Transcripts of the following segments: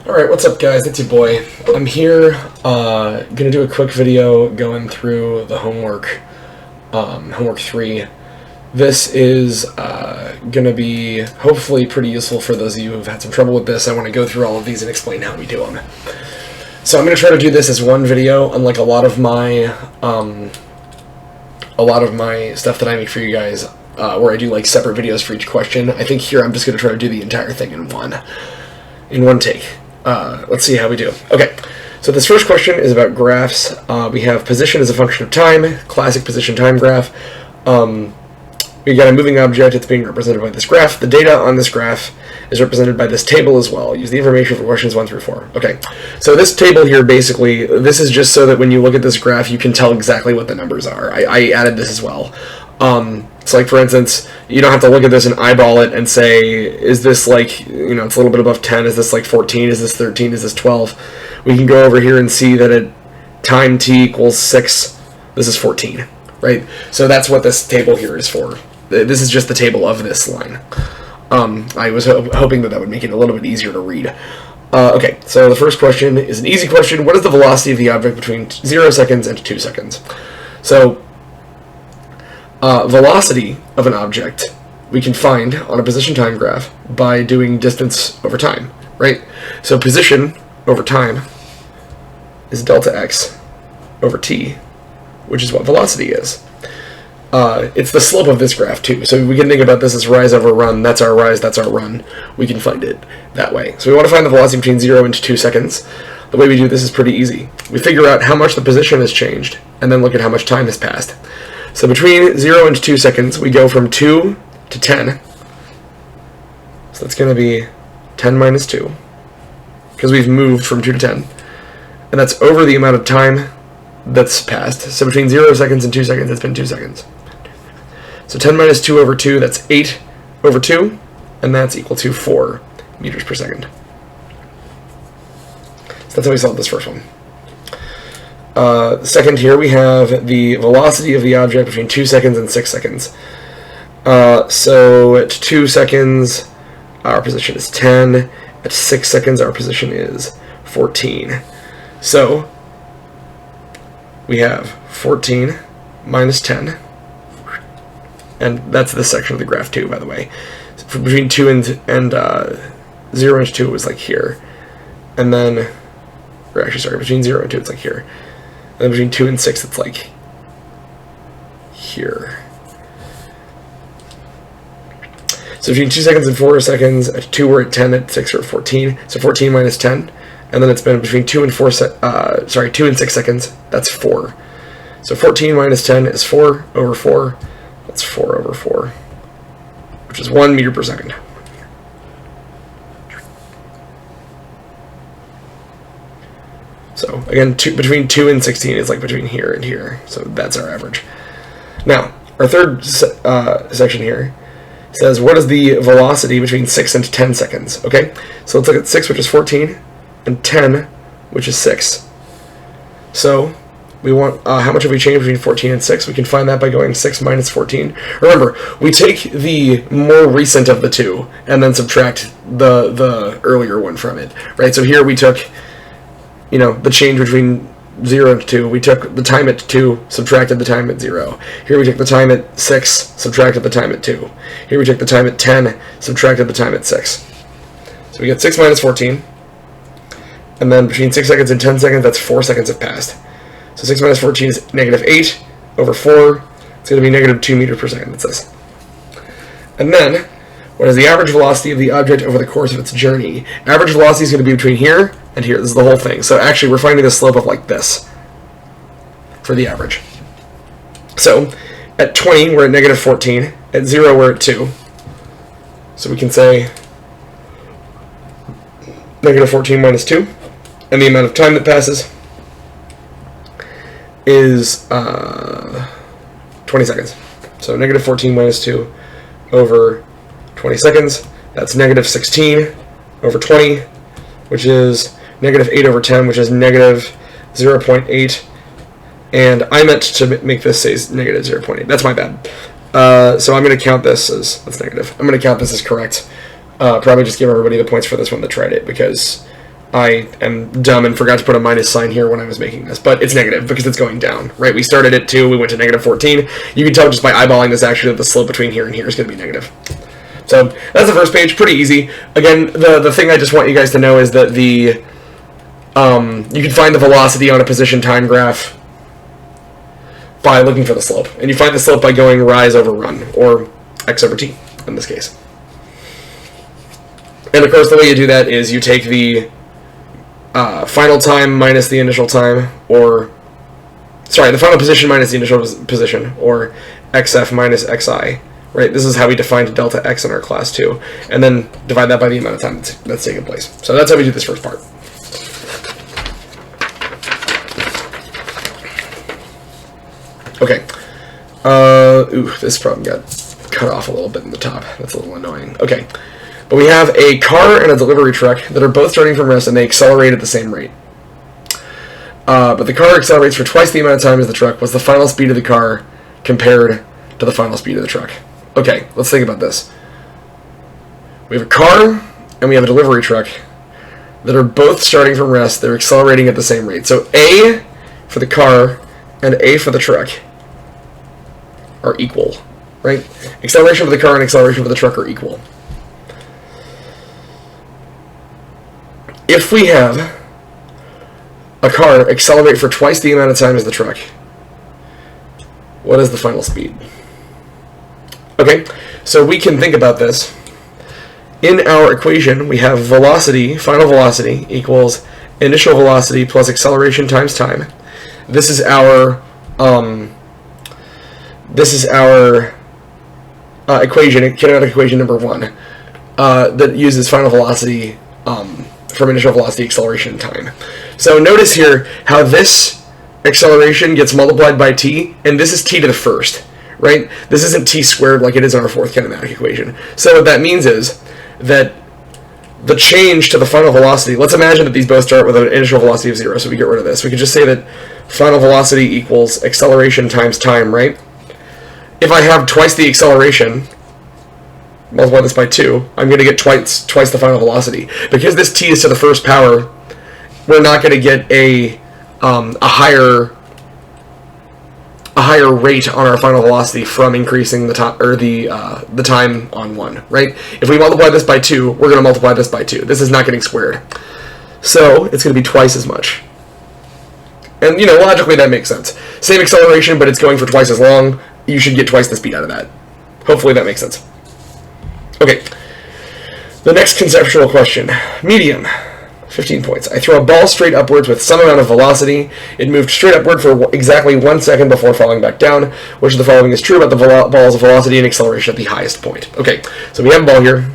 Alright, what's up guys, it's your boy. I'm here, gonna do a quick video going through the homework 3. This is gonna be hopefully pretty useful for those of you who've had some trouble with this. I want to go through all of these and explain how we do them. So I'm gonna try to do this as one video, unlike a lot of my stuff that I make for you guys, where I do like separate videos for each question. I think here I'm just gonna try to do the entire thing in one take. Let's see how we do. Okay, so this first question is about graphs. We have position as a function of time, classic position time graph. We got a moving object, it's being represented by this graph. The data on this graph is represented by this table as well. Use the information for questions 1 through 4. Okay, so this table here, basically, this is just so that when you look at this graph, you can tell exactly what the numbers are. I added this as well. So like for instance, you don't have to look at this and eyeball it and say, is this like, you know, it's a little bit above 10, is this like 14, is this 13, is this 12? We can go over here and see that at time t equals 6, this is 14, right? So that's what this table here is for. This is just the table of this line. I was hoping that would make it a little bit easier to read. Okay, so the first question is an easy question. What is the velocity of the object between 0 seconds and 2 seconds? So, velocity of an object we can find on a position time graph by doing distance over time, right? So position over time is delta x over t, which is what velocity is. It's the slope of this graph too, so we can think about this as rise over run. That's our rise, that's our run. We can find it that way. So we want to find the velocity between 0 and 2 seconds. The way we do this is pretty easy. We figure out how much the position has changed, and then look at how much time has passed. So between 0 and 2 seconds, we go from 2 to 10. So that's going to be 10 minus 2, because we've moved from 2 to 10. And that's over the amount of time that's passed. So between 0 seconds and 2 seconds, it's been 2 seconds. So 10 minus 2 over 2, that's 8 over 2, and that's equal to 4 meters per second. So that's how we solve this first one. Second here, we have the velocity of the object between 2 seconds and 6 seconds. So at 2 seconds, our position is 10. At 6 seconds, our position is 14. So we have 14 minus 10. And that's this section of the graph too, by the way. So between 2 and 0 and 2, it was like here. And then, or actually, sorry, between 0 and 2, it's like here. And then between 2 and 6, it's like here. So between 2 seconds and 4 seconds, at 2 we're at 10, at 6 we're at 14. So 14 minus 10. And then it's been between 2 and 2 and 6 seconds, that's 4. So 14 minus 10 is 4 over 4. That's 4 over 4, which is 1 meter per second. So again, between 2 and 16 is like between here and here. So that's our average. Now, our third section here says, what is the velocity between 6 and 10 seconds? Okay, so let's look at 6, which is 14, and 10, which is 6. So we want how much have we changed between 14 and 6? We can find that by going 6 minus 14. Remember, we take the more recent of the two and then subtract the earlier one from it, right? So here we took, you know, the change between 0 and 2. We took the time at 2, subtracted the time at 0. Here we took the time at 6, subtracted the time at 2. Here we took the time at 10, subtracted the time at 6. So we get 6 minus 14. And then between 6 seconds and 10 seconds, that's 4 seconds have passed. So 6 minus 14 is negative 8 over 4. It's going to be negative 2 meters per second, it says. And then, what is the average velocity of the object over the course of its journey? Average velocity is going to be between here and here. This is the whole thing. So actually, we're finding the slope of like this for the average. So at 20, we're at negative 14. At 0, we're at 2. So we can say negative 14 minus 2. And the amount of time that passes is 20 seconds. So negative 14 minus 2 over 20 seconds. That's negative 16 over 20, which is negative 8 over 10, which is negative 0.8. And I meant to make this say negative 0.8. That's my bad. So I'm going to count this as, that's negative. I'm going to count this as correct. Probably just give everybody the points for this one that tried it, because I am dumb and forgot to put a minus sign here when I was making this, but it's negative because it's going down, right? We started at 2, we went to negative 14. You can tell just by eyeballing this actually that the slope between here and here is going to be negative. So that's the first page, pretty easy. Again, the thing I just want you guys to know is that you can find the velocity on a position time graph by looking for the slope. And you find the slope by going rise over run, or x over t in this case. And of course the way you do that is you take the final time minus the initial time, or sorry, the final position minus the initial position, or xf minus xi, right? This is how we defined delta x in our class too, and then divide that by the amount of time that's taken place. So that's how we do this first part. Okay. Ooh, this problem got cut off a little bit in the top. That's a little annoying. Okay. But we have a car and a delivery truck that are both starting from rest, and they accelerate at the same rate. But the car accelerates for twice the amount of time as the truck. What's the final speed of the car compared to the final speed of the truck? Okay, let's think about this. We have a car and we have a delivery truck that are both starting from rest. They're accelerating at the same rate. So A for the car and A for the truck are equal, right? Acceleration for the car and acceleration for the truck are equal. If we have a car accelerate for twice the amount of time as the truck, what is the final speed? Okay, so we can think about this. In our equation, we have velocity, final velocity, equals initial velocity plus acceleration times time. This is our equation, kinetic equation number 1, that uses final velocity from initial velocity, acceleration, time. So notice here how this acceleration gets multiplied by t, and this is t to the first, right? This isn't t squared like it is in our fourth kinematic equation. So what that means is that the change to the final velocity, let's imagine that these both start with an initial velocity of 0, so we get rid of this. We could just say that final velocity equals acceleration times time, right? If I have twice the acceleration, multiply this by 2, I'm going to get twice the final velocity. Because this t is to the first power, we're not going to get a higher rate on our final velocity from increasing the time, or the time on 1, right? If we multiply this by 2, we're going to multiply this by 2. This is not getting squared. So it's going to be twice as much. And, you know, logically that makes sense. Same acceleration, but it's going for twice as long. You should get twice the speed out of that. Hopefully that makes sense. Okay, the next conceptual question. Medium, 15 points. I throw a ball straight upwards with some amount of velocity. It moved straight upward for exactly 1 second before falling back down. Which of the following is true about the ball's velocity and acceleration at the highest point? Okay, so we have a ball here.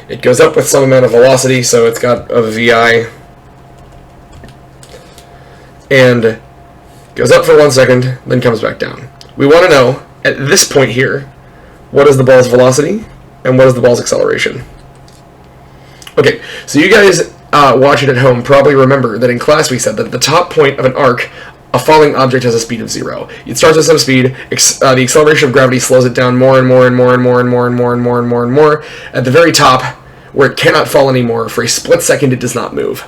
It goes up with some amount of velocity, so it's got a VI. And goes up for 1 second, then comes back down. We want to know, at this point here, what is the ball's velocity and what is the ball's acceleration? Okay, so you guys watching at home probably remember that in class we said that at the top point of an arc, a falling object has a speed of 0. It starts at some speed, the acceleration of gravity slows it down more and more and more and more and more and more and more and more and more. At the very top, where it cannot fall anymore, for a split second it does not move.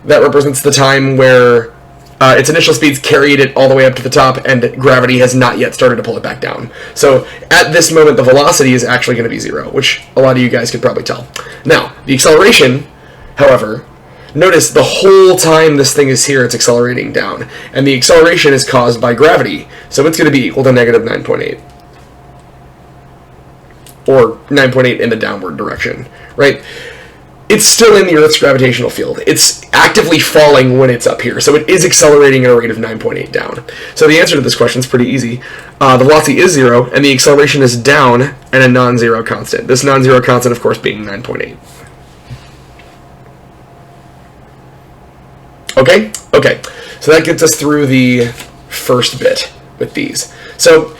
That represents the time where its initial speeds carried it all the way up to the top, and gravity has not yet started to pull it back down. So at this moment, the velocity is actually going to be 0, which a lot of you guys could probably tell. Now, the acceleration, however, notice the whole time this thing is here, it's accelerating down. And the acceleration is caused by gravity, so it's going to be equal to negative 9.8. Or 9.8 in the downward direction, right? It's still in the Earth's gravitational field. It's actively falling when it's up here, so it is accelerating at a rate of 9.8 down. So the answer to this question is pretty easy. The velocity is 0, and the acceleration is down and a non-zero constant. This non-zero constant, of course, being 9.8. Okay? Okay. So that gets us through the first bit with these. So